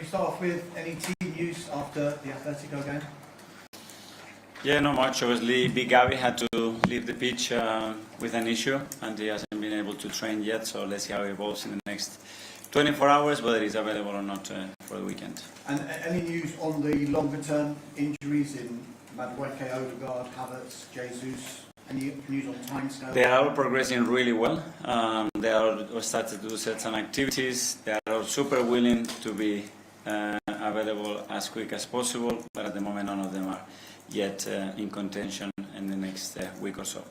we start off with any team news after the Atletico game? Yeah, not much. Obviously, Big Gavi had to leave the pitch with an issue, and he hasn't been able to train yet. So let's see how it evolves in the next 24 hours, whether he's available or not for the weekend. And any news on the longer-term injuries in Madueke, Odegaard, Havertz, Jesus? Any news on timescale? They are all progressing really well. They are started to do certain activities. They are all super willing to be available as quick as possible, but at the moment none of them are yet in contention in the next week or so.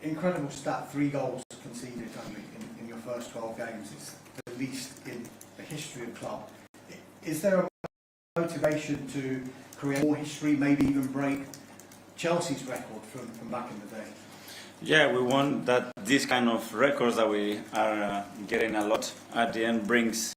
Incredible stat, 3 goals conceded only in your first 12 games. It's the least in the history of the club. Is there a motivation to create more history, maybe even break Chelsea's record from back in the day? Yeah, we want that this kind of records that we are getting a lot at the end brings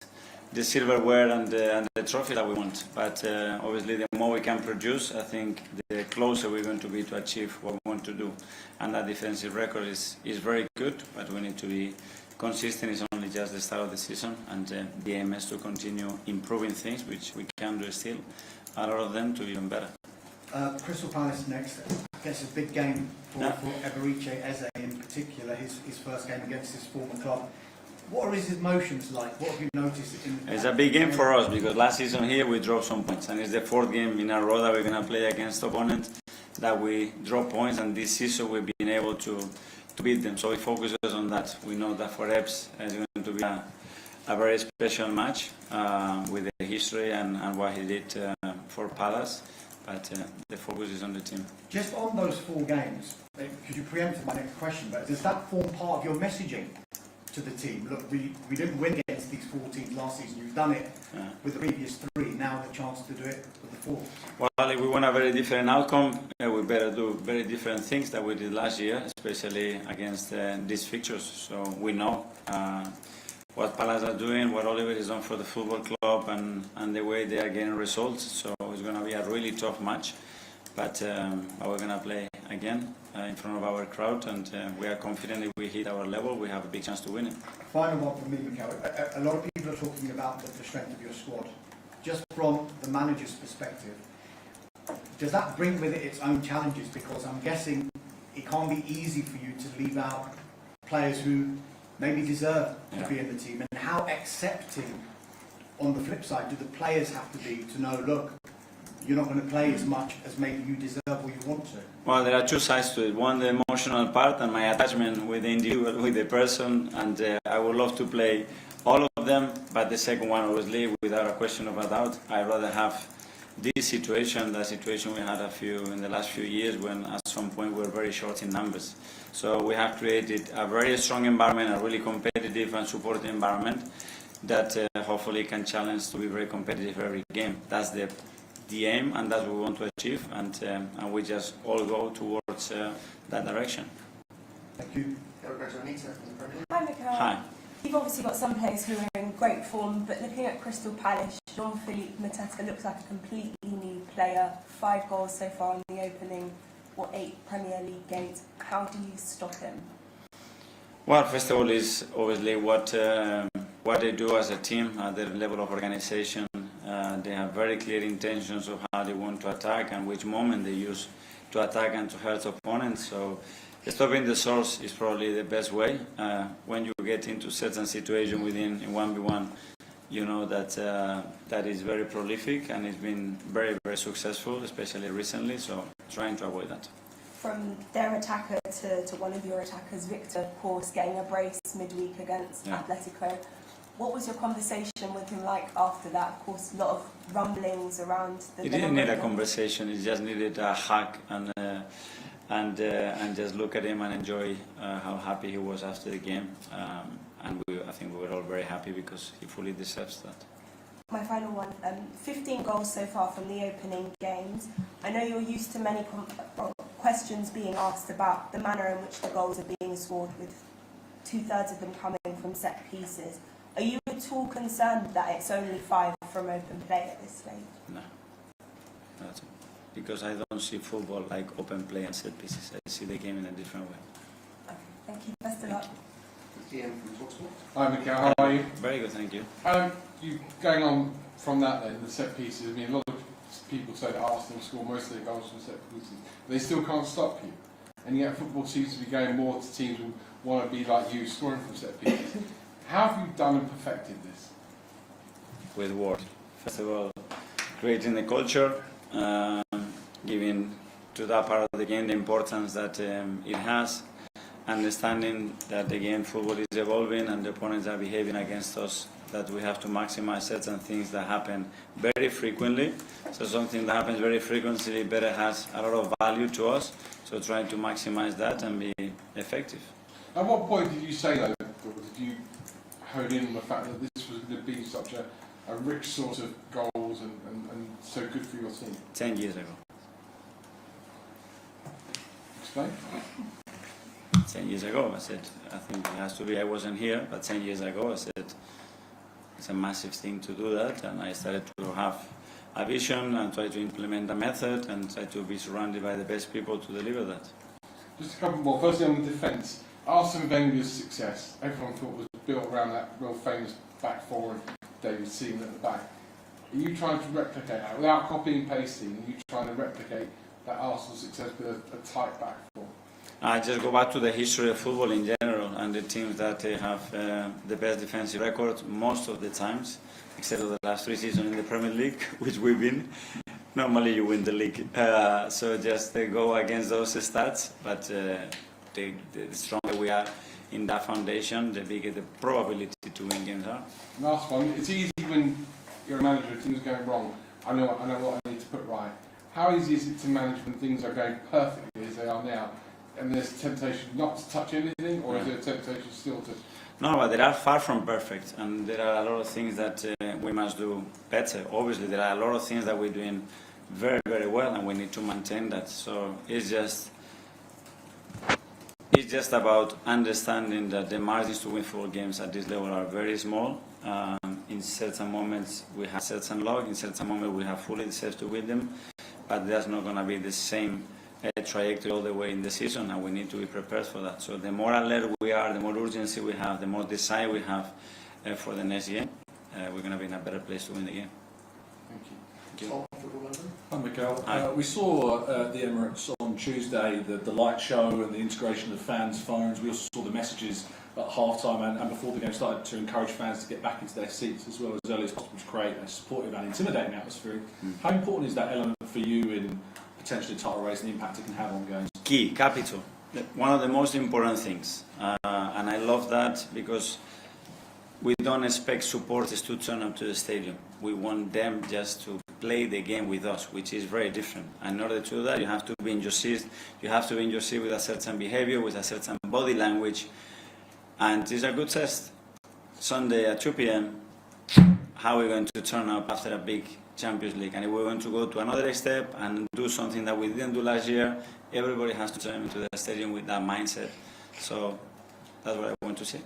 the silverware and the trophy that we want. But obviously the more we can produce, I think the closer we're going to be to achieve what we want to do. And that defensive record is very good, but we need to be consistent. It's only just the start of the season, and the aim is to continue improving things, which we can do still, a lot of them, to even better. Crystal Palace next. I guess a big game for Emirates Eze in particular, his first game against his former club. What are his emotions like? What have you noticed? It's a big game for us because last season here we dropped some points, and it's the 4th game in a row that we're going to play against opponents that we drop points, and this season we've been able to beat them. So we focus on that. We know that for Eps it's going to be a very special match with the history and what he did for Palace. But the focus is on the team. Just on those 4 games, because you preempted my next question, but does that form part of your messaging to the team? Look, we didn't win against these 4 teams last season. You've done it with the previous 3. Now the chance to do it with the 4th. Well, if we want a very different outcome, we better do very different things that we did last year, especially against these fixtures. So we know what Palace are doing, what Oliver has done for the football club, and the way they are getting results. So it's going to be a really tough match, but we're going to play again in front of our crowd, and we are confident if we hit our level, we have a big chance to win it. Final one from me, Mikel. A lot of people are talking about the strength of your squad. Just from the manager's perspective, does that bring with it its own challenges? Because I'm guessing it can't be easy for you to leave out players who maybe deserve to be in the team. And how accepting, on the flip side, do the players have to be to know, look, you're not going to play as much as maybe you deserve or you want to? Well, there are 2 sides to it. One, the emotional part and my attachment with the individual, with the person, and I would love to play all of them, but the second one, obviously, without a question of a doubt, I'd rather have this situation, the situation we had in the last few years, when at some point we were very short in numbers. So we have created a very strong environment, a really competitive and supportive environment that hopefully can challenge to be very competitive every game. That's the aim, and that's what we want to achieve, and we just all go towards that direction. Thank you. Hi, Mikel. Hi. You've obviously got some players who are in great form, but looking at Crystal Palace, Jean-Philippe Mateta looks like a completely new player. 5 goals so far in the opening, 8 Premier League games. How do you stop him? Well, first of all, is obviously what they do as a team at their level of organization. They have very clear intentions of how they want to attack and which moment they use to attack and to hurt opponents. So stopping the source is probably the best way. When you get into certain situations within in 1v1, you know that that is very prolific and it's been very, very successful, especially recently. So trying to avoid that. From their attacker to one of your attackers, Victor, of course, getting a brace midweek against Atletico. What was your conversation with him like after that? Of course, a lot of rumblings around the... He didn't need a conversation. He just needed a hug and just look at him and enjoy how happy he was after the game. And I think we were all very happy because he fully deserves that. My final one, 15 goals so far from the opening games. I know you're used to many questions being asked about the manner in which the goals are being scored, with 2/3 of them coming from set pieces. Are you at all concerned that it's only 5 from open play at this stage? No, not at all. Because I don't see football like open play and set pieces. I see the game in a different way. Okay, thank you. Best of luck. Ian from Talksport. Hi, Mikel. How are you? Very good, thank you. You going on from that then, the set pieces. I mean, a lot of people say that Arsenal score most of their goals from set pieces. They still can't stop you, and yet football seems to be going more to teams who want to be like you, scoring from set pieces. How have you done and perfected this? With work. First of all, creating the culture, giving to that part of the game the importance that it has, understanding that again football is evolving and the opponents are behaving against us, that we have to maximize certain things that happen very frequently. So something that happens very frequently better has a lot of value to us, so trying to maximize that and be effective. At what point did you say though, or did you hone in on the fact that this was going to be such a rich source of goals and so good for your team? 10 years ago. Explain. 10 years ago, I said, I think it has to be, I wasn't here, but 10 years ago I said, it's a massive thing to do that, and I started to have a vision and try to implement a method and try to be surrounded by the best people to deliver that. Just a couple more. Firstly on the defence, Arsene Wenger's success, everyone thought was built around that real famous back four and David Seaman at the back. Are you trying to replicate that without copying and pasting? Are you trying to replicate that Arsenal success with a tight back four? I just go back to the history of football in general and the teams that have the best defensive record most of the times, except for the last 3 seasons in the Premier League, which we win. Normally you win the league. So just go against those stats, but the stronger we are in that foundation, the bigger the probability to win games are. Last one, it's easy when you're a manager, things are going wrong. I know what I need to put right. How easy is it to manage when things are going perfectly as they are now? And there's temptation not to touch anything, or is there a temptation still to? No, but they are far from perfect, and there are a lot of things that we must do better. Obviously, there are a lot of things that we're doing very, very well, and we need to maintain that. So it's just about understanding that the margins to win football games at this level are very small. In certain moments, we have certain luck. In certain moments, we have fully deserved to win them, but that's not going to be the same trajectory all the way in the season, and we need to be prepared for that. So the more alert we are, the more urgency we have, the more desire we have for the next game, we're going to be in a better place to win the game. Thank you. Thank you. Tom, Football London. Hi, Mikel. Hi. We saw the Emirates on Tuesday, the light show and the integration of fans' phones. We also saw the messages at half-time and before the game started to encourage fans to get back into their seats as well as early as possible to create a supportive and intimidating atmosphere. How important is that element for you in potentially title race and the impact it can have on games? Key, capital. One of the most important things. And I love that because we don't expect supporters to turn up to the stadium. We want them just to play the game with us, which is very different. And in order to do that, you have to be in your seat. You have to be in your seat with a certain behavior, with a certain body language. And it's a good test. Sunday at 2 p.m., how are we going to turn up after a big Champions League? And if we're going to go to another step and do something that we didn't do last year, everybody has to turn into the stadium with that mindset. So that's what I want to see.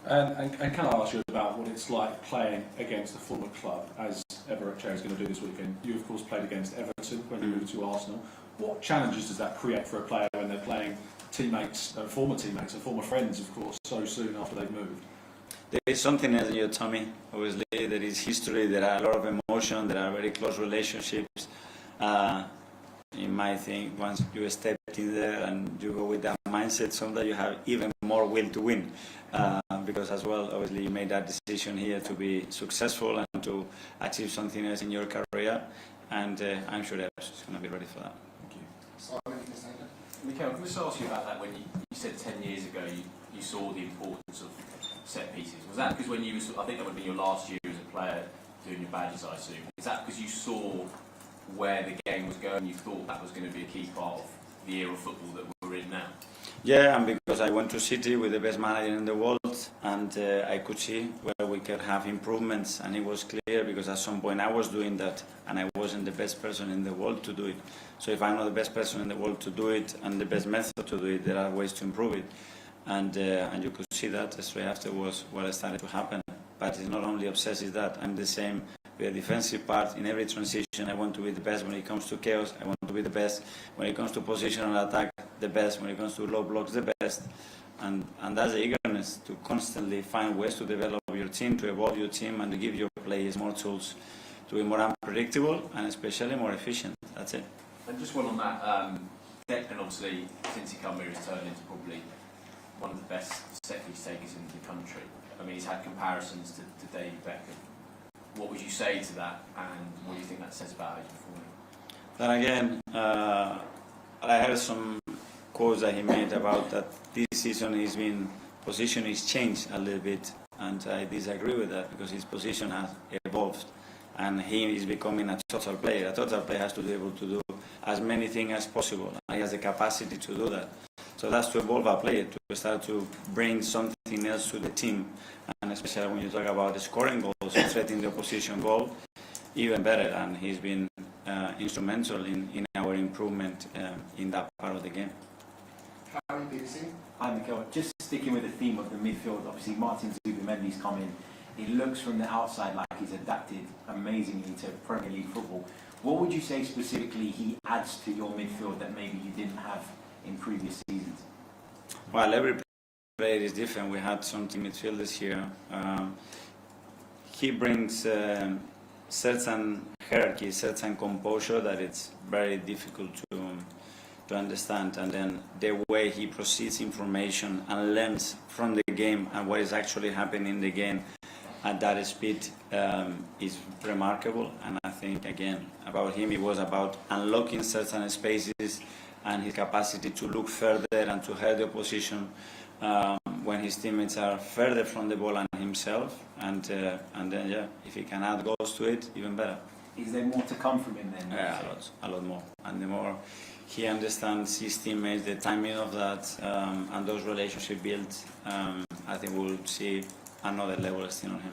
And can I ask you about what it's like playing against a former club, as Emirates is going to do this weekend? You, of course, played against Everton when you moved to Arsenal. What challenges does that create for a player when they're playing teammates, former teammates and former friends, of course, so soon after they've moved? There is something else in your tummy. Obviously, there is history, there are a lot of emotion, there are very close relationships. You might think once you step in there and you go with that mindset, sometimes you have even more will to win. Because as well, obviously, you made that decision here to be successful and to achieve something else in your career. And I'm sure everyone's going to be ready for that. Thank you. Simon, you can say that. Mikel, can I just ask you about that when you said 10 years ago you saw the importance of set pieces? Was that because when you were, I think that would be your last year as a player doing your badges, I assume. Is that because you saw where the game was going, you thought that was going to be a key part of the era of football that we're in now? Yeah, and because I went to City with the best manager in the world, and I could see where we could have improvements, and it was clear because at some point I was doing that, and I wasn't the best person in the world to do it. So if I'm not the best person in the world to do it, and the best method to do it, there are ways to improve it. And you could see that straight afterwards what started to happen. But it's not only obsessive that, I'm the same with the defensive part. In every transition, I want to be the best when it comes to chaos. I want to be the best when it comes to positional attack, the best when it comes to low blocks, the best. And that's the eagerness. willingness to constantly find ways to develop your team, to evolve your team, and to give your players more tools to be more unpredictable and especially more efficient. That's it. And just one on that, Declan obviously, since he come here, has turned into probably one of the best set-piece takers in the country. I mean, he's had comparisons to David Beckham. What would you say to that, and what do you think that says about his performance? Then again, I heard some quotes that he made about that this season position has changed a little bit, and I disagree with that because his position has evolved and he is becoming a total player. A total player has to be able to do as many things as possible, and he has the capacity to do that. So that's to evolve a player, to start to bring something else to the team, and especially when you talk about scoring goals, threatening the opposition goal, even better, and he's been instrumental in our improvement in that part of the game. Harry, BBC. Hi Mikel, just sticking with the theme of the midfield, obviously Martin Zubimendi's come in. He looks from the outside like he's adapted amazingly to Premier League football. What would you say specifically he adds to your midfield that maybe you didn't have in previous seasons? Well, every player is different. We had some team midfielders here. He brings certain hierarchy, certain composure that it's very difficult to understand, and then the way he proceeds information and learns from the game and what is actually happening in the game at that speed is remarkable. And I think again about him, it was about unlocking certain spaces and his capacity to look further and to hurt the opposition when his teammates are further from the ball and himself, and then yeah, if he can add goals to it, even better. Is there more to come from him then? Yeah, a lot more. And the more he understands his teammates, the timing of that, and those relationships built, I think we'll see another level still on him.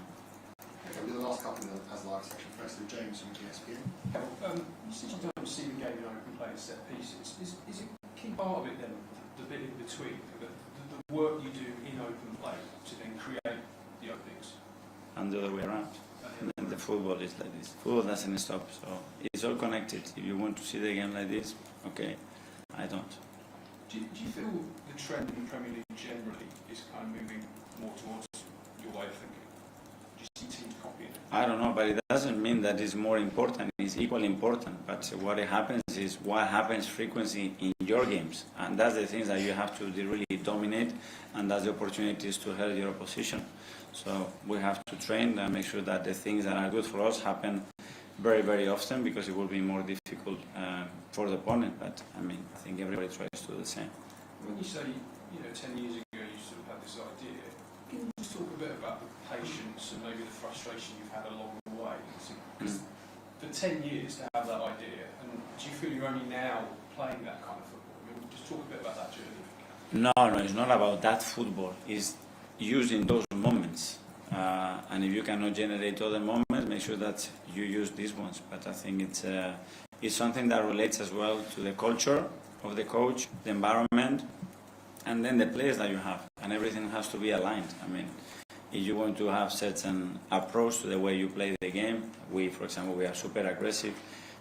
Okay, we'll do the last couple as live section. First, James from ESPN. Since you don't see the game in open play and set pieces, is a key part of it then the bit in between, the work you do in open play to then create the openings? And the other way around. And the football is like this. Football doesn't stop, so it's all connected. If you want to see the game like this, okay, I don't. Do you feel the trend in the Premier League generally is kind of moving more towards your way of thinking? Do you see teams copying it? I don't know, but it doesn't mean that it's more important. It's equally important. But what happens is what happens frequently in your games, and that's the things that you have to really dominate, and that's the opportunities to hurt your opposition. So we have to train and make sure that the things that are good for us happen very, very often, because it will be more difficult for the opponent. But I mean, I think everybody tries to do the same. When you say, 10 years ago you sort of had this idea, can you just talk a bit about the patience and maybe the frustration you've had along the way? Because for 10 years to have that idea, and do you feel you're only now playing that kind of football? I mean, just talk a bit about that journey. No, it's not about that football. It's using those moments. And if you cannot generate other moments, make sure that you use these ones. But I think it's something that relates as well to the culture of the coach, the environment, and then the players that you have. And everything has to be aligned. I mean, if you want to have certain approach to the way you play the game, for example, we are super aggressive.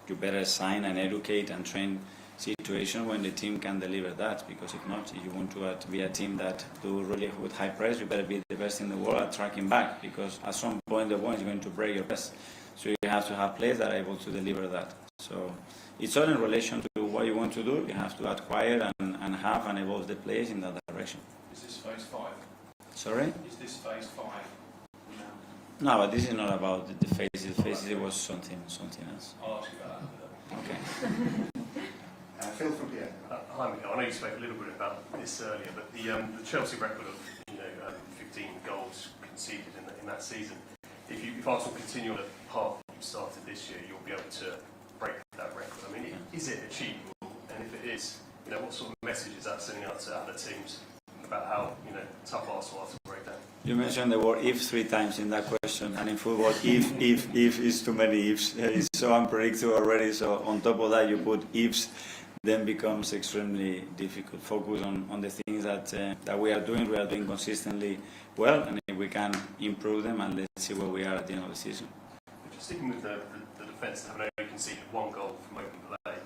You better sign and educate and train situation when the team can deliver that, because if not, if you want to be a team that do really with high press, you better be the best in the world at tracking back, because at some point the ball is going to break your press. So you have to have players that are able to deliver that. So it's all in relation to what you want to do. You have to acquire and have and evolve the players in that direction. Is this phase 5? Sorry? Is this phase 5 now? No, but this is not about the phases. The phases was something else. I'll ask you about that. Okay. Phil from PA. Hi, Mikel. I know you spoke a little bit about this earlier, but the Chelsea record of 15 goals conceded in that season. If Arsenal continue on the path that you started this year, you'll be able to break that record. I mean, is it achievable? And if it is, what sort of message is that sending out to other teams about how tough Arsenal are to break down? You mentioned the word "if" 3 times in that question, and in football, if is too many ifs. It's so unpredictable already. So on top of that, you put ifs. Then becomes extremely difficult. Focus on the things that we are doing consistently well, and if we can improve them, and let's see where we are at the end of the season. Just sticking with the defence, having only conceded 1 goal from open play,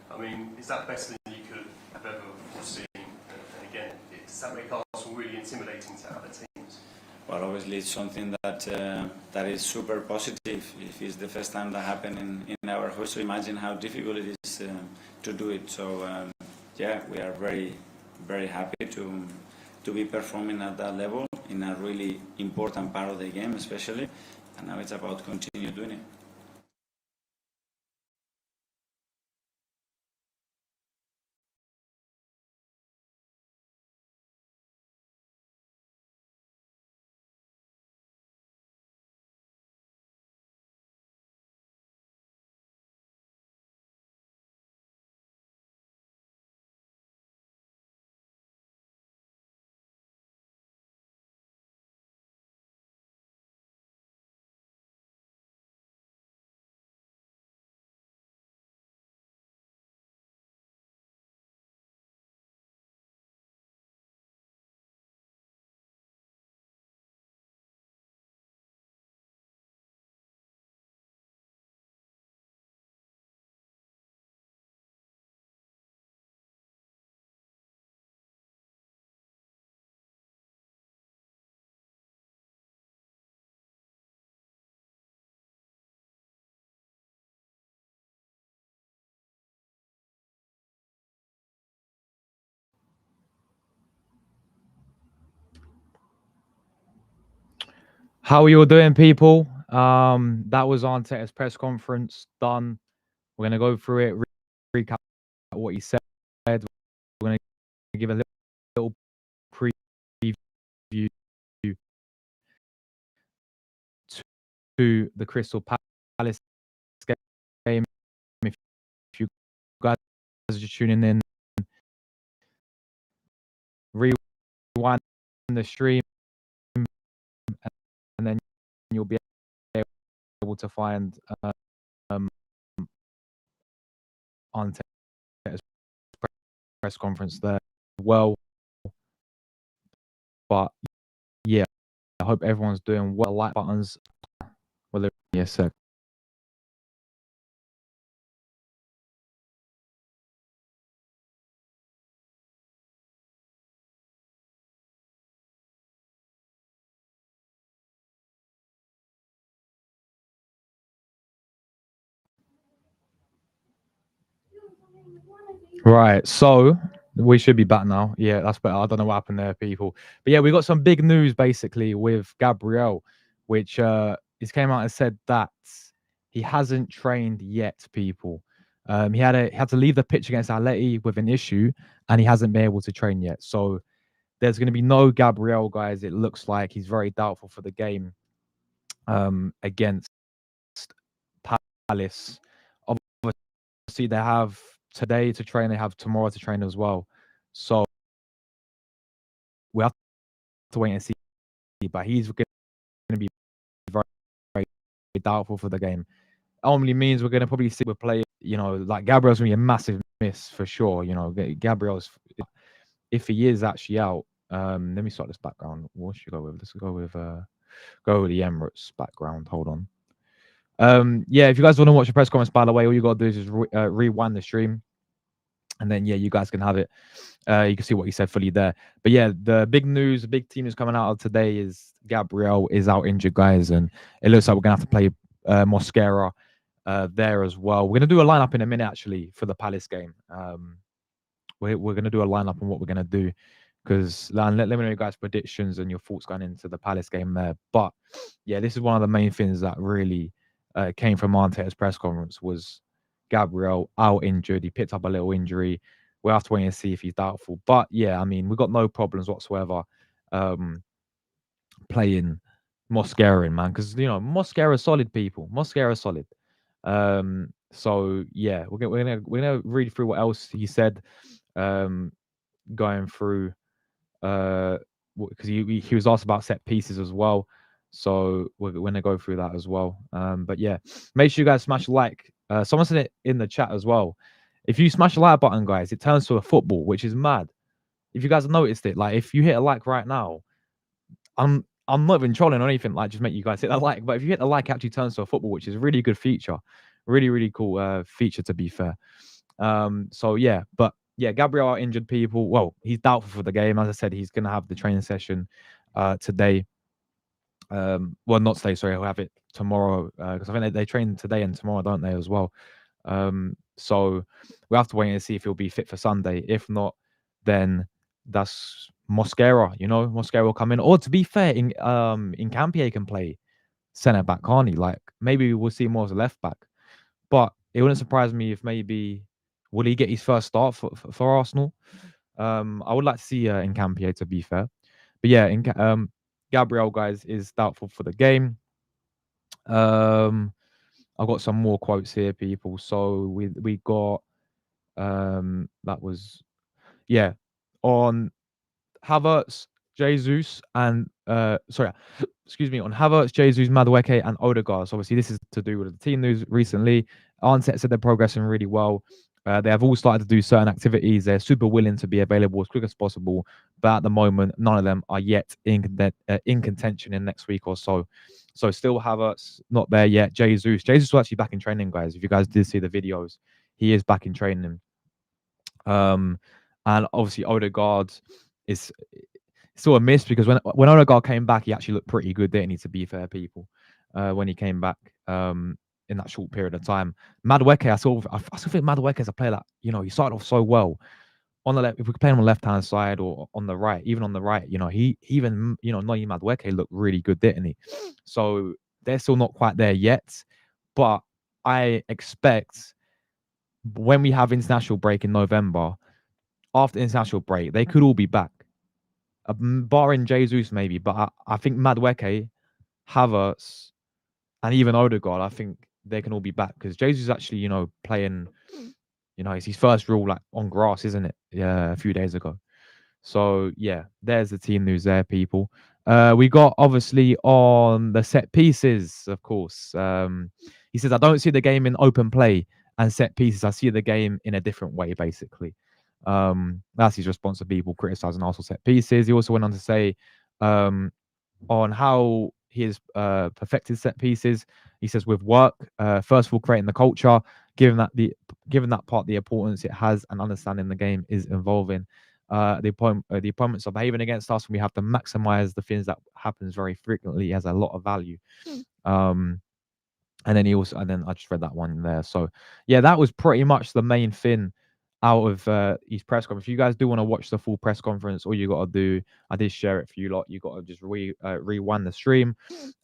I mean, is that better than you could have ever foreseen? And again, does that make Arsenal Arsenal really intimidating to other teams? Well, obviously it's something that that is super positive. If it's the first time that happened in our house, so imagine how difficult it is to do it. So yeah, we are very happy to be performing at that level in a really important part of the game, especially. And now it's about continue doing it. How are you all doing, people? That was Arteta's press conference done. We're gonna go through it, recap what he said. We're gonna give a little preview to the Crystal Palace game. If you guys are just tuning in, rewind the stream, and then you'll be able to find Arteta's press conference there well. But yeah, I hope everyone's doing well. Like buttons. Well, yes, sir. Right, so we should be back now. Yeah, that's better. I don't know what happened there, people. But yeah, we got some big news basically with Gabriel, which he's came out and said that he hasn't trained yet, people. He had to leave the pitch against Atleti with an issue, and he hasn't been able to train yet. So there's going to be no Gabriel, guys. It looks like he's very doubtful for the game against Palace. Obviously, they have today to train, they have tomorrow to train as well. So we have to wait and see. But he's going to be very, very doubtful for the game. Only means we're going to probably see with play, like Gabriel's going to be a massive miss for sure. Gabriel's, if he is actually out, let me start this background. What should we go with? Let's go with the Emirates background. Hold on. Yeah, if you guys want to watch the press conference, by the way, all you got to do is just rewind the stream. And then, yeah, you guys can have it. You can see what he said fully there. But yeah, the big news, the big team is coming out of today is Gabriel is out injured, guys. And it looks like we're going to have to play Mosquera there as well. We're going to do a lineup in a minute, actually, for the Palace game. We're going to do a lineup on what we're going to do. Because let me know your guys' predictions and your thoughts going into the Palace game there. But yeah, this is one of the main things that really came from Arteta's press conference was Gabriel out injured. He picked up a little injury. We'll have to wait and see if he's doubtful. But yeah, I mean, we've got no problems whatsoever playing Mosquera in, man. Because, Mosquera solid, people. Mosquera solid. So yeah, we're gonna read through what else he said. Going through because he was asked about set pieces as well. So we're going to go through that as well. But yeah, make sure you guys smash like. Someone said it in the chat as well. If you smash the like button, guys, it turns to a football, which is mad. If you guys have noticed it, like if you hit a like right now, I'm not even trolling or anything. Like just make you guys hit a like. But if you hit the like, it actually turns to a football, which is a really good feature. Really, really cool feature to be fair. So yeah, but yeah, Gabriel are injured people. Well, he's doubtful for the game. As I said, he's going to have the training session today. Well, not today, sorry. He'll have it tomorrow because I think they train today and tomorrow, don't they, as well? So we have to wait and see if he'll be fit for Sunday. If not, then that's Mosquera. You know, Mosquera will come in. Or to be fair, in Campier can play centre back, can't he? Like maybe we'll see more as a left back. But it wouldn't surprise me if maybe will he get his first start for Arsenal. I would like to see Campier, to be fair. But yeah, Gabriel, guys, is doubtful for the game. I've got some more quotes here, people. So we got that was yeah on Havertz, Jesus, and sorry, excuse me, on Havertz, Jesus, Madueke, and Odegaard. So obviously, this is to do with the team news recently. Arteta said they're progressing really well. They have all started to do certain activities. They're super willing to be available as quick as possible, but at the moment, none of them are yet in contention in next week or so. So still Havertz not there yet. Jesus was actually back in training, guys. If you guys did see the videos, he is back in training. And obviously Odegaard is still a miss because when Odegaard came back, he actually looked pretty good, didn't he? To be fair, people, when he came back in that short period of time, Madueke, I still think Madueke is a player that he started off so well on the left. If we play him on the left hand side or on the right, even on the right, he even Noyi Madueke looked really good, didn't he? So they're still not quite there yet, but I expect when we have international break in November, after international break, they could all be back. Barring Jesus, maybe, but I think Madueke, Havertz, and even Odegaard, I think they can all be back because Jesus is actually, playing, it's his first real on grass, isn't it? Yeah, a few days ago. So yeah, there's the team news there, people. We got obviously on the set pieces, of course. He says, I don't see the game in open play and set pieces. I see the game in a different way, basically. That's his response to people criticizing Arsenal set pieces. He also went on to say on how he has perfected set pieces. He says with work, first of all, creating the culture, given that part the importance it has, and understanding the game is involving. The opponents are behaving against us, and we have to maximize the things that happens very frequently. It has a lot of value. And then I just read that one there. So yeah, that was pretty much the main thing out of his press conference. If you guys do want to watch the full press conference, all you got to do, I did share it for you lot. You got to just rewind the stream,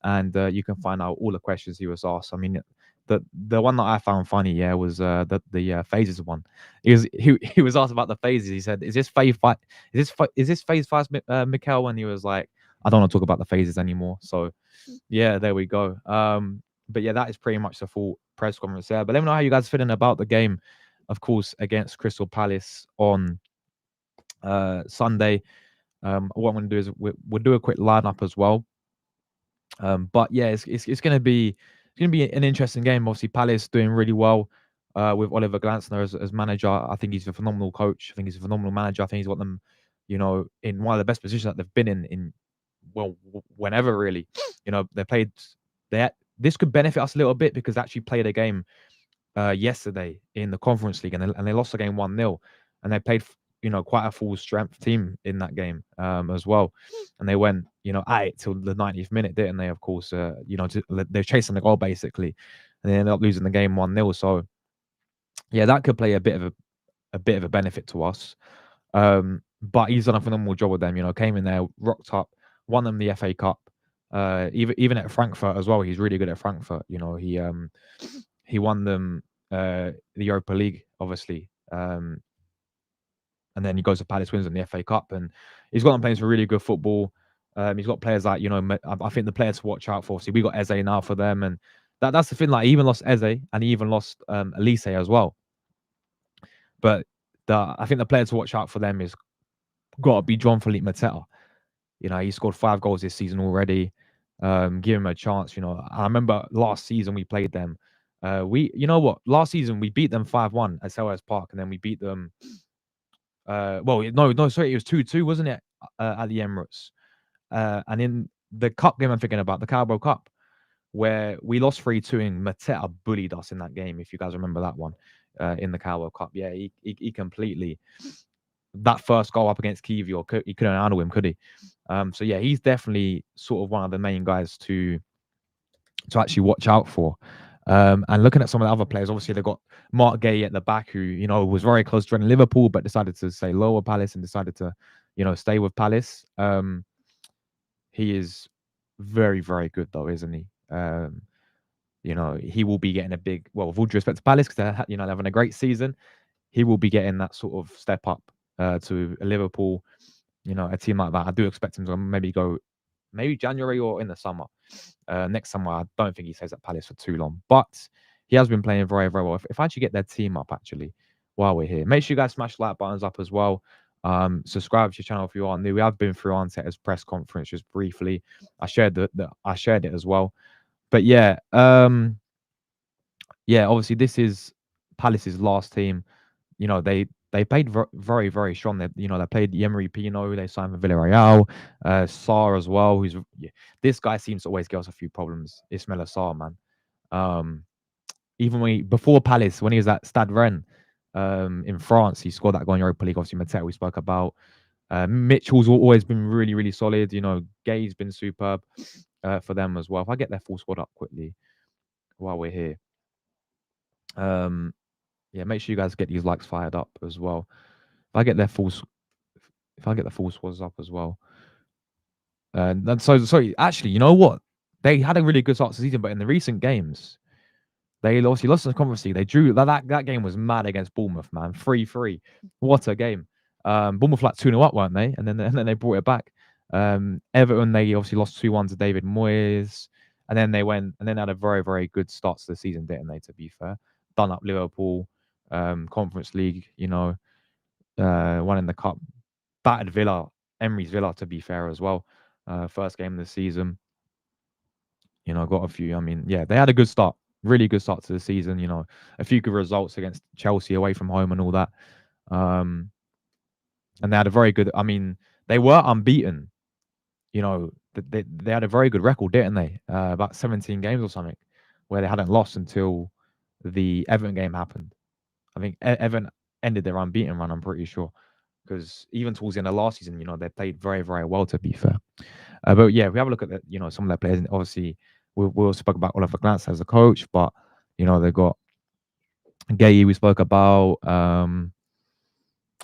and you can find out all the questions he was asked. I mean, the one that I found funny, was the phases one. He was asked about the phases. He said, "Is this phase five? Is this phase five, Mikel?" And he was like, "I don't want to talk about the phases anymore." So yeah, there we go. But yeah, that is pretty much the full press conference there. But let me know how you guys are feeling about the game, of course, against Crystal Palace on Sunday. What I'm going to do is we'll do a quick lineup as well. But yeah, it's going to be an interesting game. Obviously, Palace doing really well with Oliver Glasner as manager. I think he's a phenomenal coach. I think he's a phenomenal manager. I think he's got them, in one of the best positions that they've been in whenever really. This could benefit us a little bit because they actually played a game yesterday in the Conference League and they lost the game 1-0, and they played quite a full strength team in that game as well, and they went at it till the 90th minute, didn't they? Of course, they're chasing the goal basically, and they ended up losing the game 1-0. So yeah, that could play a bit of a benefit to us. But he's done a phenomenal job with them. Came in there, rocked up, won them the FA Cup. Even at Frankfurt as well, he's really good at Frankfurt. He won them the Europa League, obviously. And then he goes to Palace, wins them the FA Cup, and he's got them playing some really good football. He's got players like, I think the players to watch out for. See, we got Eze now for them, and that's the thing. Like, he even lost Eze, and he even lost Elise as well. But I think the player to watch out for them is got to be Jean-Philippe Mateta. He scored 5 goals this season already. Give him a chance. I remember last season we played them. Last season we beat them 5-1 at Selhurst Park, and then we beat them. Sorry, it was 2-2, wasn't it, at the Emirates? And in the cup game, I'm thinking about the Carabao Cup, where we lost 3-2, and Mateta bullied us in that game. If you guys remember that one, in the Carabao Cup. Yeah, he completely, that first goal up against Kiwior, he couldn't handle him, could he? So yeah, he's definitely sort of one of the main guys to actually watch out for. And looking at some of the other players, obviously they've got Mark Gay at the back, who, you know, was very close to joining Liverpool, but decided to say lower Palace and decided to, you know, stay with Palace. He is very, very good though, isn't he? You know, he will be getting a big, well, with all due respect to Palace, because they're, you know, they're having a great season. He will be getting that sort of step up to a Liverpool, you know, a team like that. I do expect him to maybe go January or in the summer. Next summer, I don't think he stays at Palace for too long, but he has been playing very, very well. If I actually get their team up, actually, while we're here, make sure you guys smash like buttons up as well. Subscribe to your channel if you are new. We have been through Arteta's press conference just briefly. I shared I shared it as well. But yeah, obviously this is Palace's last team. You know, they played very, very strong. You know, they played Emery Pino, they signed for Villarreal, Sarr as well. This guy seems to always give us a few problems. Ismaila Sarr, man. Even before Palace, when he was at Stade Rennes in France, he scored that goal in Europa League. Obviously, Mateta we spoke about. Mitchell's always been really, really solid. You know, Gay's been superb for them as well. If I get their full squad up quickly while we're here. Yeah, make sure you guys get these likes fired up as well. If I get the full squads up as well. And so sorry, actually, you know what? They had a really good start to the season, but in the recent games, they obviously lost in the Conference League. They drew that game was mad against Bournemouth, man. 3-3. What a game. Bournemouth like 2-0 up, weren't they? And then they brought it back. Everton, they obviously lost 2-1 to David Moyes. And then they had a very, very good start to the season, didn't they, to be fair? Done up Liverpool, Conference League, you know, one in the cup. Battered Villa, Emery's Villa, to be fair as well. First game of the season. You know, got a few. I mean, yeah, they had a good start. Really good start to the season. You know, a few good results against Chelsea away from home and all that. And they had a very good. I mean, they were unbeaten. You know, they had a very good record, didn't they? About 17 games or something, where they hadn't lost until the Everton game happened. I think Everton ended their unbeaten run, I'm pretty sure, because even towards the end of last season, you know, they played very, very well, to be fair. But yeah, we have a look at you know, some of their players, and obviously we'll spoke about Oliver Glantz as a coach, but you know, they got Gay, we spoke about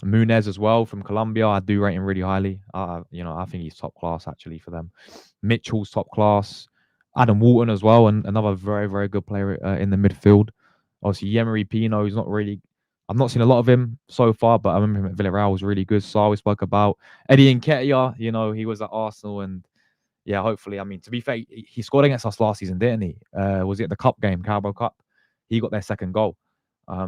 Munez as well from Colombia. I do rate him really highly. You know, I think he's top class actually for them. Mitchell's top class. Adam Walton as well, and another very, very good player in the midfield. Obviously, Emery Pino, he's not really. I've not seen a lot of him so far, but I remember him at Villarreal was really good. So we spoke about Eddie Nketiah. You know, he was at Arsenal, and yeah, hopefully. I mean, to be fair, he scored against us last season, didn't he? Was it the Cup game, Carabao Cup? He got their second goal.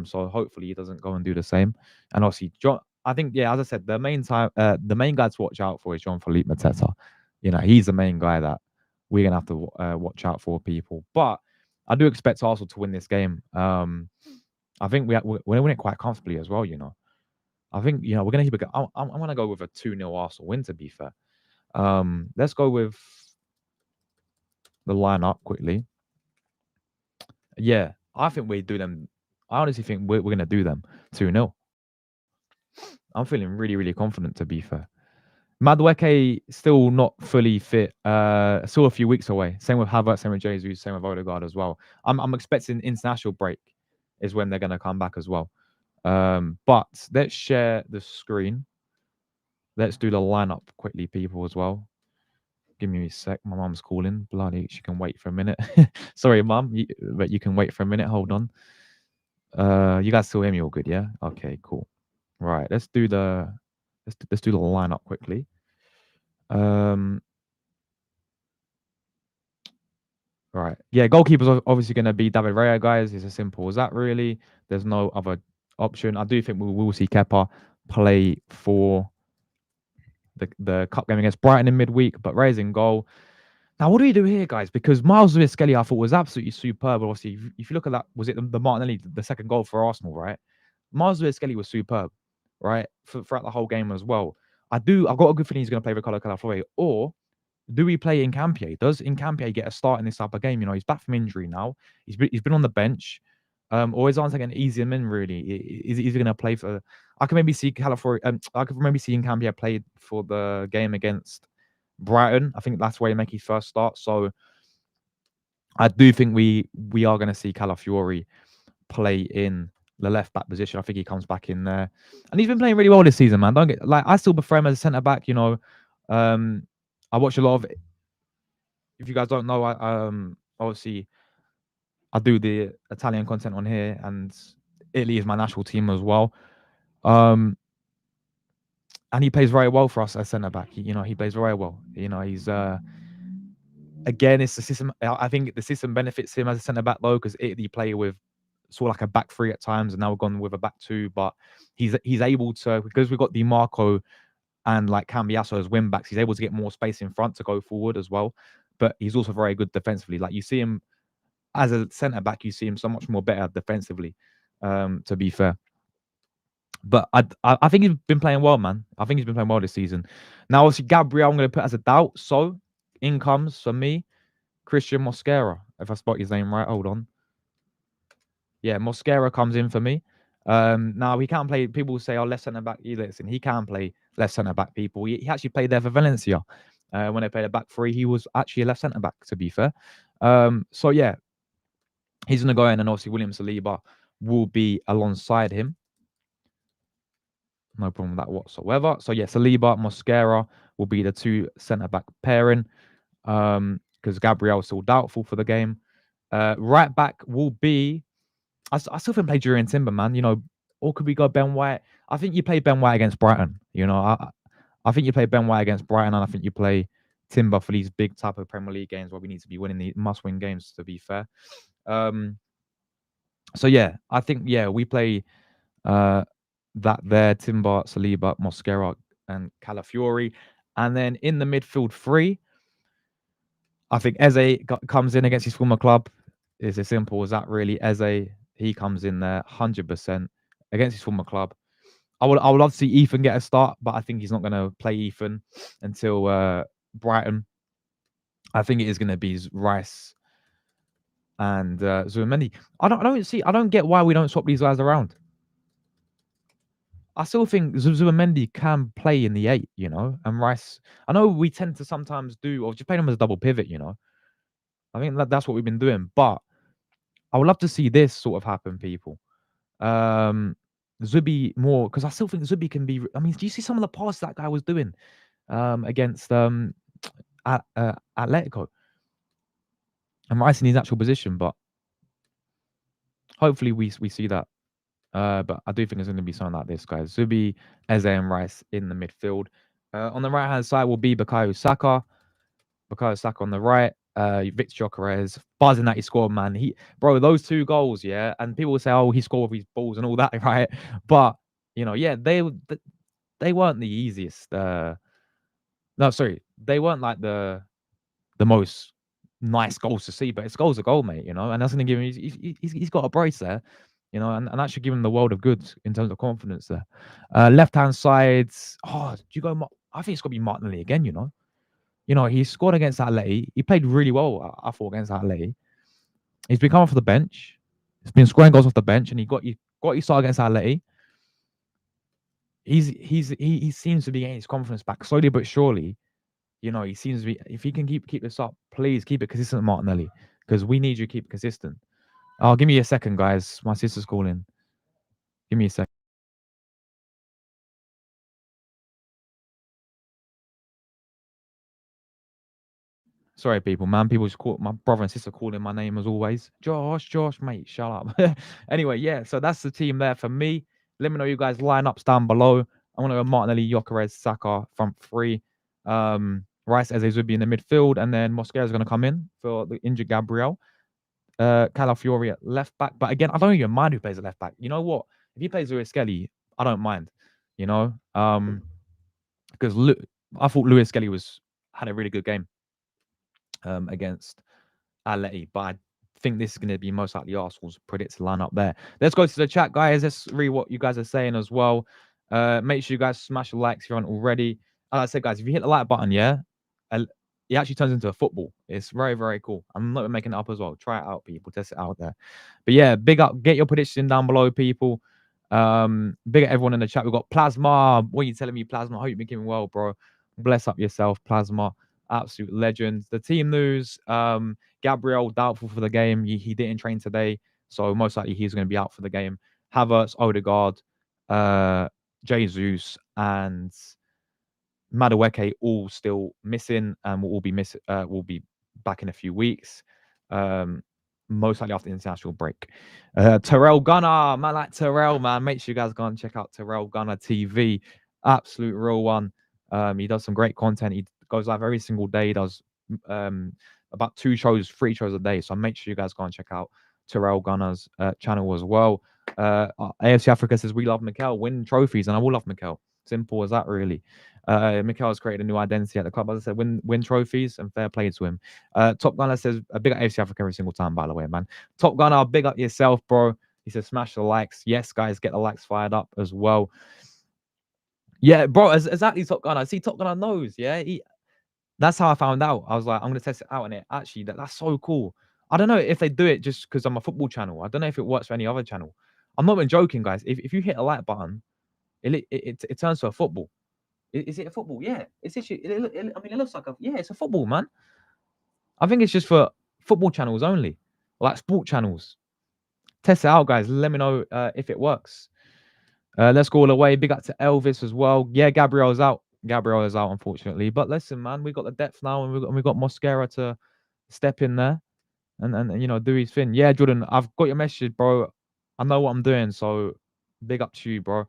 So hopefully he doesn't go and do the same. And obviously, John. I think, yeah, as I said, the main guy to watch out for is Jean-Philippe Mateta. You know, he's the main guy that we're gonna have to watch out for, people. But I do expect Arsenal to win this game. I think we're gonna win it quite comfortably as well. You know, I think, you know, we're gonna keep it. I'm gonna go with a 2-0 Arsenal win, to be fair. Let's go with the lineup quickly. Yeah, I think we do them. I honestly think we're gonna do them 2-0. I'm feeling really, really confident, to be fair. Madueke still not fully fit. Still a few weeks away. Same with Havertz, same with Jesus, same with Odegaard as well. I'm expecting international break is when they're going to come back as well. But let's share the screen. Let's do the lineup quickly, people, as well. Give me a sec. My mum's calling. Bloody, she can wait for a minute. Sorry, mum, but you can wait for a minute. Hold on. You guys still hear me all good, yeah? Okay, cool. Right, let's do the lineup quickly. Right. Yeah, goalkeeper's obviously going to be David Raya, guys. It's as simple as that, really. There's no other option. I do think we will see Kepa play for the cup game against Brighton in midweek, but Raya's in goal. Now, what do we do here, guys? Because Miles Lewis-Skelly, I thought, was absolutely superb. Obviously, if you look at that, was it the Martinelli, the second goal for Arsenal, right? Miles Lewis-Skelly was superb, right? Throughout the whole game as well. I've got a good feeling he's going to play Ricardo Calafore, or do we play Nketiah? Does Nketiah get a start in this type of game? You know, he's back from injury now. He's been on the bench. Or is Arsenal going to ease him in? Really, is he going to play for? I can maybe see California. I could maybe see Nkambia play for the game against Brighton. I think that's where he make his first start. So I do think we are going to see Calafiori play in the left back position. I think he comes back in there, and he's been playing really well this season, man. Don't get like I still prefer him as a centre back. You know, I watch a lot of. If you guys don't know, I obviously I do the Italian content on here, and Italy is my national team as well. And he plays very well for us as centre back. You know, he plays very well. You know, he's again, it's the system. I think the system benefits him as a centre back though, because Italy play with sort of like a back three at times, and now we've gone with a back two. But he's able to, because we've got Di Marco and like Cambiasso as wing backs, he's able to get more space in front to go forward as well. But he's also very good defensively. Like you see him as a centre back, you see him so much more better defensively. To be fair. But I think he's been playing well, man. I think he's been playing well this season. Now, obviously, Gabriel, I'm going to put as a doubt. So, in comes, for me, Christian Mosquera. If I spot his name right, hold on. Yeah, Mosquera comes in for me. Now, he can't play. People say, oh, left centre-back. Listen, he can play left centre-back, people. He actually played there for Valencia. When they played a back three, he was actually a left centre-back, to be fair. So, yeah, he's going to go in, and obviously, William Saliba will be alongside him. No problem with that whatsoever. So, yeah, Saliba, Mosquera will be the two centre-back pairing, because Gabriel is still doubtful for the game. Right back will be... I still think play Jurriën Timber, man. You know, or could we go Ben White? I think you play Ben White against Brighton. You know, I think you play Ben White against Brighton, and I think you play Timber for these big type of Premier League games where we need to be winning the must-win games, to be fair. So, yeah, I think, yeah, we play... that there, Timber, Saliba, Mosquera, and Calafiori. And then in the midfield three, I think Eze comes in against his former club. It's as simple as that, really. Eze, he comes in there 100% against his former club. I would love to see Ethan get a start, but I think he's not going to play Ethan until Brighton. I think it is going to be Rice and Zubimendi. I don't get why we don't swap these guys around. I still think Zubimendi can play in the 8, you know, and Rice. I know we tend to sometimes do, or just play him as a double pivot, you know. I think that's what we've been doing, but I would love to see this sort of happen, people. Zubi more, because I still think Zubi can be. I mean, do you see some of the passes that guy was doing against Atletico? And Rice in his actual position, but hopefully we see that. But I do think it's going to be something like this, guys. Zubi, Eze, and Rice in the midfield. On the right-hand side will be Bukayo Saka. Bukayo Saka on the right. Victor Gyökeres, buzzing that he scored, man. Bro, those 2 goals, yeah. And people will say, oh, he scored with his balls and all that, right? But, you know, yeah, they weren't the easiest. No, sorry. They weren't like the most nice goals to see, but it's goals a goal, mate, you know. And that's going to give him, he's got a brace there. You know, and that should give him the world of good in terms of confidence there. Left-hand side, do you go... I think it's got to be Martinelli again, you know. You know, he scored against Atleti. He played really well, I thought, against Atleti. He's been coming off the bench. He's been scoring goals off the bench, and he got his start against Atleti. He seems to be getting his confidence back slowly but surely. You know, he seems to be... If he can keep this up, please keep it consistent, Martinelli, because we need you to keep it consistent. Oh, give me a second, guys. My sister's calling. Give me a second. Sorry, people, man. People just call my brother and sister calling my name as always. Josh, mate, shut up. Anyway, yeah. So that's the team there for me. Let me know you guys lineups down below. I'm gonna go Martinelli, Gyökeres, Saka front 3. Rice Eze Zubi in the midfield, and then Mosquera is gonna come in for the injured Gabriel. Calafiori at left back. But again, I don't even mind who plays at left back. You know what? If he plays Luis Skelly, I don't mind. You know, because I thought Luis Skelly had a really good game against Atleti, but I think this is going to be most likely Arsenal's predicted lineup there. Let's go to the chat, guys. Let's read what you guys are saying as well. Make sure you guys smash the likes if you aren't already. As I said, guys, if you hit the like button, yeah, it actually turns into a football. It's very, very cool. I'm not making it up as well. Try it out, people. Test it out there. But yeah, big up. Get your prediction down below, people. Big up everyone in the chat. We've got Plasma. What are you telling me, Plasma? I hope you've been keeping well, bro. Bless up yourself, Plasma. Absolute legends. The team news. Gabriel doubtful for the game. He didn't train today, so most likely he's going to be out for the game. Havertz, Odegaard, Jesus, and Madueke all still missing and will be back in a few weeks. Most likely after the international break. Terrell Gunner, man, like Terrell, man. Make sure you guys go and check out Terrell Gunner TV. Absolute real one. He does some great content. He goes live every single day. He does about 3 shows a day. So make sure you guys go and check out Terrell Gunner's channel as well. AFC Africa says we love Mikel, win trophies, and I will love Mikel. Simple as that, really. Mikel has created a new identity at the club. As I said, win trophies and fair play to him. Top Gunner says a big up AFC Africa every single time, by the way, man. Top Gunner, big up yourself, bro. He says smash the likes. Yes, guys, get the likes fired up as well. Yeah, bro, exactly, Top Gunner. See, Top Gunner knows, yeah. That's how I found out. I was like, I'm gonna test it out on it. Actually, that's so cool. I don't know if they do it just because I'm a football channel. I don't know if it works for any other channel. I'm not even joking, guys. If you hit a like button, it turns to a football. Is it a football? Yeah. It's actually. I mean, it looks like it's a football, man. I think it's just for football channels only, like sport channels. Test it out, guys. Let me know if it works. Let's go all the way. Big up to Elvis as well. Yeah, Gabriel's out. Gabriel is out, unfortunately. But listen, man, we got the depth now, and we got Mosquera to step in there and do his thing. Yeah, Jordan, I've got your message, bro. I know what I'm doing, so big up to you, bro.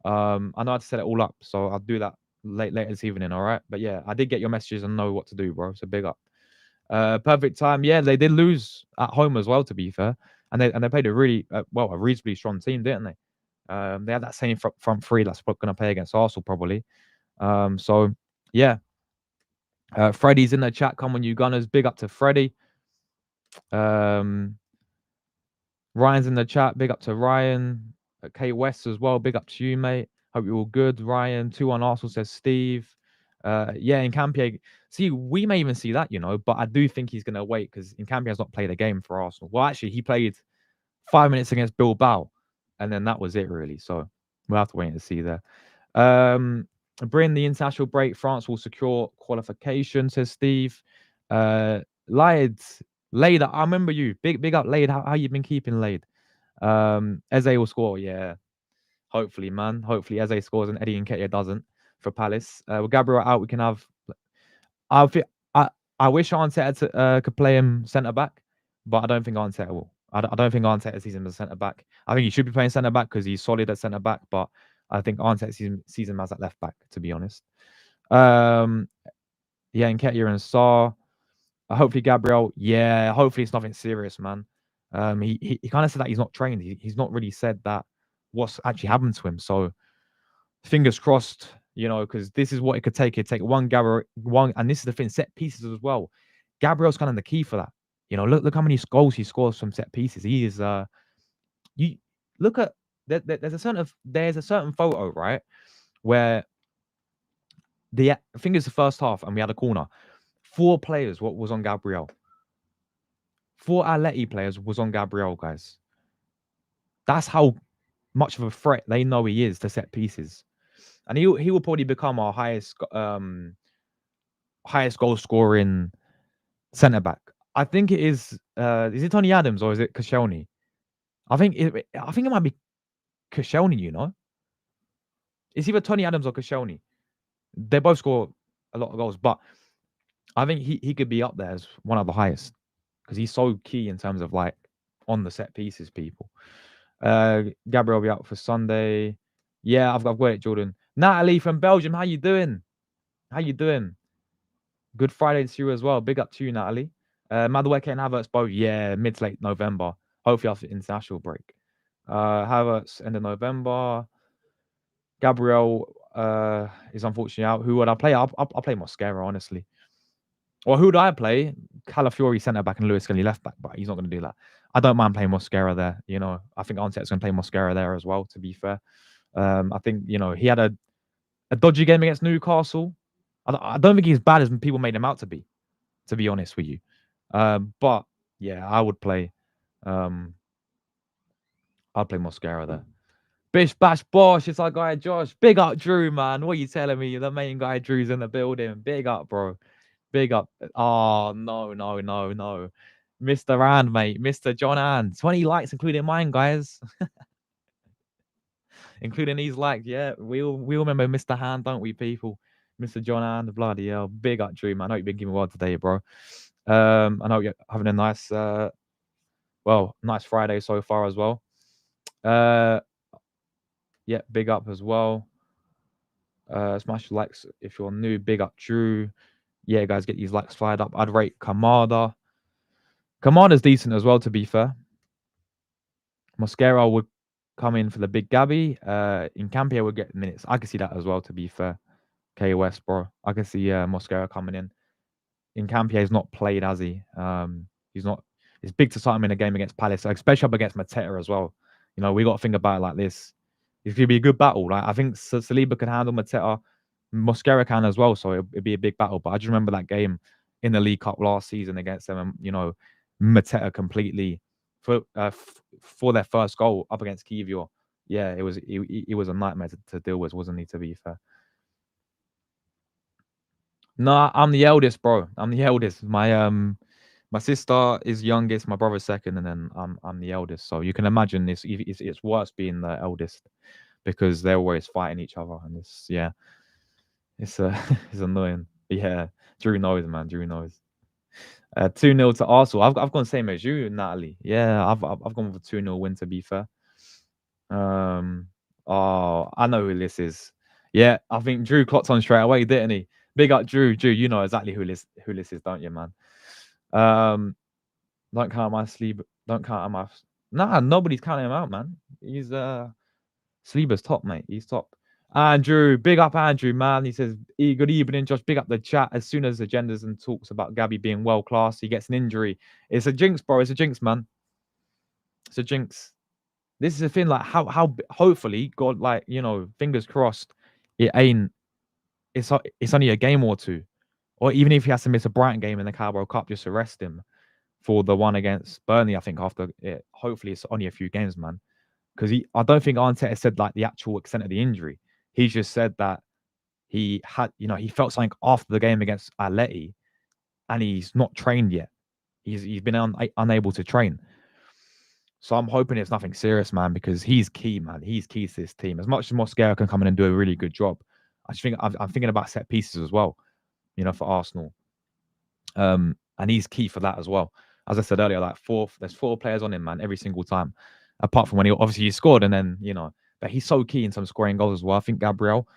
I know how to set it all up, so I'll do that later this evening. All right, but yeah, I did get your messages and know what to do, bro. So big up. Perfect time. Yeah, they did lose at home as well, to be fair, and they played a really a reasonably strong team, didn't they? They had that same front three that's going to play against Arsenal probably. So yeah, Freddie's in the chat. Come on, you Gunners. Big up to Freddie. Ryan's in the chat. Big up to Ryan. K West as well. Big up to you, mate. Hope you're all good. Ryan 2-1 Arsenal says Steve. Yeah, in Campier. See, we may even see that, but I do think he's going to wait because Campier has not played a game for Arsenal. Well, actually, he played 5 minutes against Bilbao, and then that was it, really. So we'll have to wait and see there. Bring the international break. France will secure qualification, says Steve. Laid, I remember you. Big up, Laid. How you been keeping, Laid? Eze will score, yeah. Hopefully, man. Hopefully, Eze scores and Eddie Nketiah doesn't for Palace. With Gabriel out, we can have. I wish Arteta could play him centre back, but I don't think Arteta will. I don't think Arteta sees him as centre back. I think he should be playing centre back because he's solid at centre back, but I think Arteta sees him as at left back, to be honest. Yeah, Nketiah and Sarr. Hopefully Gabriel. Yeah, hopefully it's nothing serious, man. He kind of said that he's not trained. He's not really said that what's actually happened to him. So fingers crossed, because this is what it could take. It'd take one, and this is the thing, set pieces as well. Gabriel's kind of the key for that. Look how many goals he scores from set pieces. He is you look at there's a certain photo, right, where I think it's the first half and we had a corner. 4 players was on Gabriel. 4 Atleti players was on Gabriel, guys. That's how much of a threat they know he is to set pieces. And he will probably become our highest goal scoring centre back. I think it is it Tony Adams or is it Koscielny? I think it might be Koscielny, It's either Tony Adams or Koscielny. They both score a lot of goals, but I think he could be up there as one of the highest because he's so key in terms of like on the set pieces, people. Gabriel will be out for Sunday. Yeah, I've got it, Jordan. Natalie from Belgium, how you doing? Good Friday to you as well. Big up to you, Natalie. Madueke and Havertz both, yeah, mid to late November. Hopefully after international break. Havertz end of November. Gabriel is unfortunately out. Who would I play? I'll play Mosquera, honestly. Or who would I play? Calafiori centre back and Lewis Skelly left back, but he's not going to do that. I don't mind playing Mosquera there. I think Arteta's going to play Mosquera there as well, to be fair. I think, he had a dodgy game against Newcastle. I don't think he's bad as people made him out to be. to be honest with you. But yeah, I would play. I'd play Mosquera there. Bish bash bosh, it's our guy Josh. Big up Drew, man. What are you telling me? The main guy Drew's in the building. Big up, bro. Big up. Oh no, no, no, no. Mr. Rand, mate. Mr. John Ann. 20 likes, including mine, guys. Including these likes. Yeah, we all remember Mr. Hand, don't we, people? Mr. John Ann, bloody hell. Big up Drew, man. I know you've been giving well today, bro. I know you're having a nice nice Friday so far as well. Yeah, big up as well. Smash likes if you're new. Big up Drew. Yeah, guys, get these likes fired up. I'd rate Kamada. Kamada's decent as well, to be fair. Mosquera would come in for the big Gabby. In Campia would get minutes. I can see that as well, to be fair. KOS, bro. I can see Mosquera coming in. In Campia, he's not played, has he? He's not. It's big to start him in a game against Palace, especially up against Mateta as well. You know, we got to think about it like this. It's going to be a good battle, right? I think Saliba can handle Mateta. Mosquera can as well, so it'd be a big battle. But I just remember that game in the League Cup last season against them, and you know, Mateta completely for their first goal up against Kivior. Yeah, it was a nightmare to deal with, wasn't he? To be fair. No, I'm the eldest, bro. I'm the eldest. My sister is youngest, my brother's second, and then I'm the eldest. So you can imagine it's worse being the eldest because they're always fighting each other, and it's it's it's annoying. Yeah, Drew knows, man. Drew knows. 2-0 to Arsenal. I've gone same as you, Natalie. Yeah, I've gone for 2-0 win, to be fair. Oh, I know who this is. Yeah, I think Drew clocked on straight away, didn't he? Big up Drew. Drew, you know exactly who this is, don't you, man? Don't count my sleep. Don't count on my. Nah, nobody's counting him out, man. He's Sleeper's top, mate. He's top. Andrew, big up Andrew, man. He says, good evening, Josh. Big up the chat. As soon as agendas and talks about Gabby being world class, he gets an injury. It's a jinx, bro. It's a jinx, man. It's a jinx. This is a thing, like how hopefully, God, like, you know, fingers crossed, it ain't. It's only a game or two, or even if he has to miss a Brighton game in the Carabao Cup, just arrest him for the one against Burnley. I think after it, hopefully it's only a few games, man. Because I don't think Arteta said like the actual extent of the injury. He just said that he had, you know, he felt something after the game against Atleti, and he's not trained yet. He's been unable to train. So I'm hoping it's nothing serious, man, because he's key, man. He's key to this team. As much as Mosquera can come in and do a really good job, I just think I'm thinking about set pieces as well, you know, for Arsenal. And he's key for that as well. As I said earlier, like there's 4 players on him, man, every single time. Apart from when he scored, and then, you know, but he's so key in some scoring goals as well. I think Gabriel,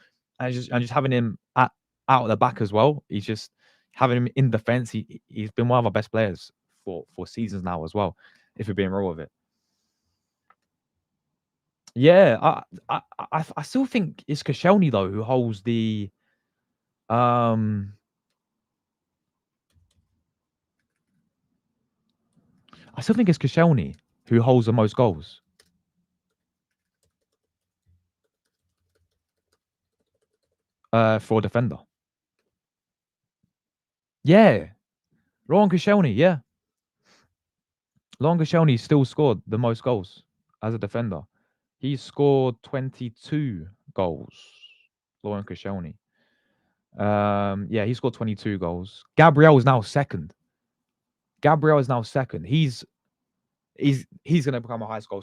and just having him out at the back as well. He's just having him in defense. He's been one of our best players for seasons now as well. If we're being real with it. Yeah, I still think it's Koscielny though who holds the I still think it's Koscielny who holds the most goals. For a defender. Yeah. Laurent Koscielny, yeah. Laurent Koscielny still scored the most goals as a defender. He scored 22 goals. Laurent Koscielny. Yeah, he scored 22 goals. Gabriel is now second. He's gonna become a high goal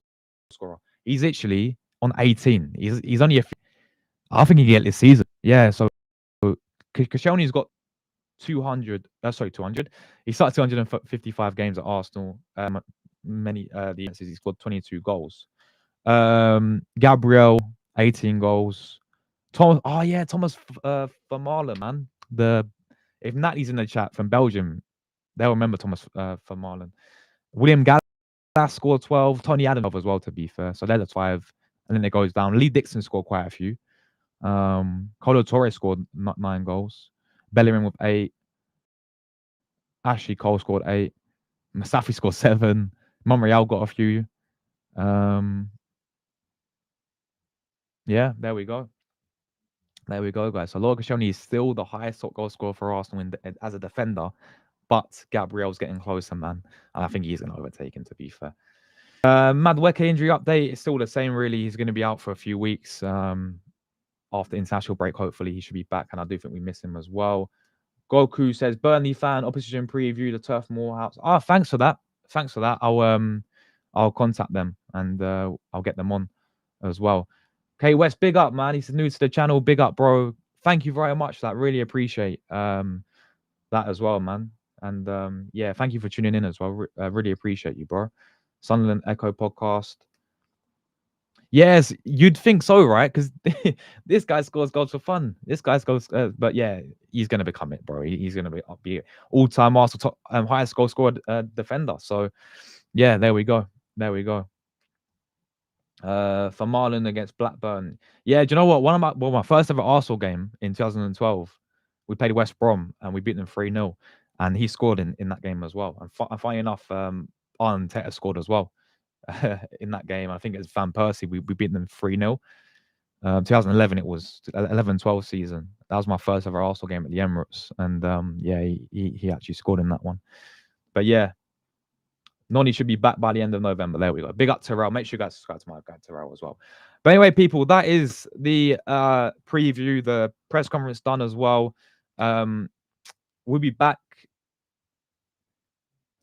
scorer. He's literally on 18. He's only I think he can get this season. Yeah, so Koscielny's got 200. 200. He started 255 games at Arsenal. He's scored 22 goals. Gabriel 18 goals. Thomas Vermaelen, man. If Natalie's in the chat from Belgium, they'll remember Thomas Vermaelen. William Gallas scored 12. Tony Adams as well, to be fair. So they're the 5, and then it goes down. Lee Dixon scored quite a few. Colo Torres scored 9 goals. Bellerin with 8. Ashley Cole scored 8. Mustafi scored 7. Monreal got a few. Yeah, there we go. There we go, guys. So Laurent Koscielny is still the highest top goal scorer for Arsenal as a defender, but Gabriel's getting closer, man, and I think he's going to overtake him, to be fair. Madueke injury update is still the same, really. He's going to be out for a few weeks after international break. Hopefully, he should be back, and I do think we miss him as well. Goku says, Burnley fan, opposition preview, the Turf Moorhouse. Oh, thanks for that. Thanks for that. I'll contact them and I'll get them on as well. Okay, West, big up, man. He's new to the channel. Big up, bro. Thank you very much for that. Really appreciate that as well, man. And yeah, thank you for tuning in as well. Really appreciate you, bro. Sunderland Echo podcast. Yes, you'd think so, right? Because this guy scores goals for fun. This guy scores, but yeah, he's gonna become it, bro. He's gonna be all-time Arsenal top highest goal scored defender. So yeah, there we go. There we go. For Marlon against Blackburn. Yeah, do you know what? My first ever Arsenal game in 2012, we played West Brom and we beat them 3-0, and he scored in that game as well. And funny enough, Arteta scored as well. In that game. I think it was Van Persie. We beat them 3-0. 2011, it was 11-12 season. That was my first ever Arsenal game at the Emirates. And yeah, he actually scored in that one. But yeah, Noni should be back by the end of November. There we go. Big up Terrell. Make sure you guys subscribe to my guy Terrell as well. But anyway, people, that is the preview. The press conference done as well. We'll be back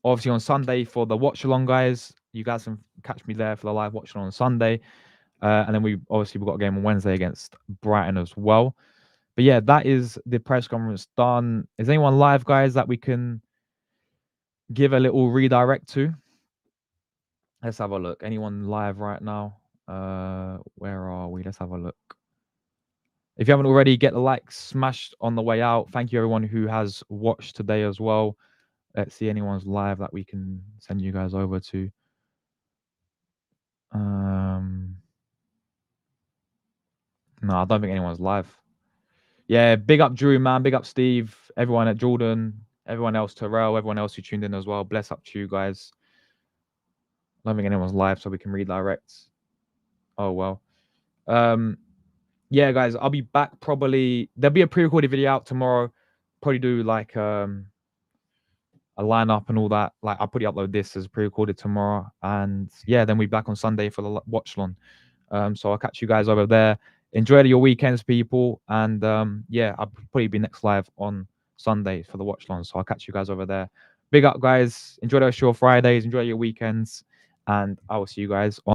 obviously on Sunday for the watch along, guys. You guys can catch me there for the live watch along on Sunday. And then we've got a game on Wednesday against Brighton as well. But yeah, that is the press conference done. Is anyone live, guys, that we can give a little redirect to? Let's have a look. Anyone live right now? Where are we? Let's have a look. If you haven't already, get the like smashed on the way out. Thank you, everyone who has watched today as well. Let's see anyone's live that we can send you guys over to. No, I don't think anyone's live. Yeah, big up Drew, man. Big up Steve. Everyone at Jordan. Everyone else, Terrell. Everyone else who tuned in as well. Bless up to you guys. I don't think anyone's live, so we can redirect. Oh, well. Yeah, guys, I'll be back probably. There'll be a pre-recorded video out tomorrow. Probably do like a lineup and all that. Like, I'll probably upload this as pre-recorded tomorrow. And yeah, then we'll be back on Sunday for the watch long. So I'll catch you guys over there. Enjoy your weekends, people. And yeah, I'll probably be next live on Sunday for the watch long. So I'll catch you guys over there. Big up, guys. Enjoy those show Fridays. Enjoy your weekends. And I will see you guys on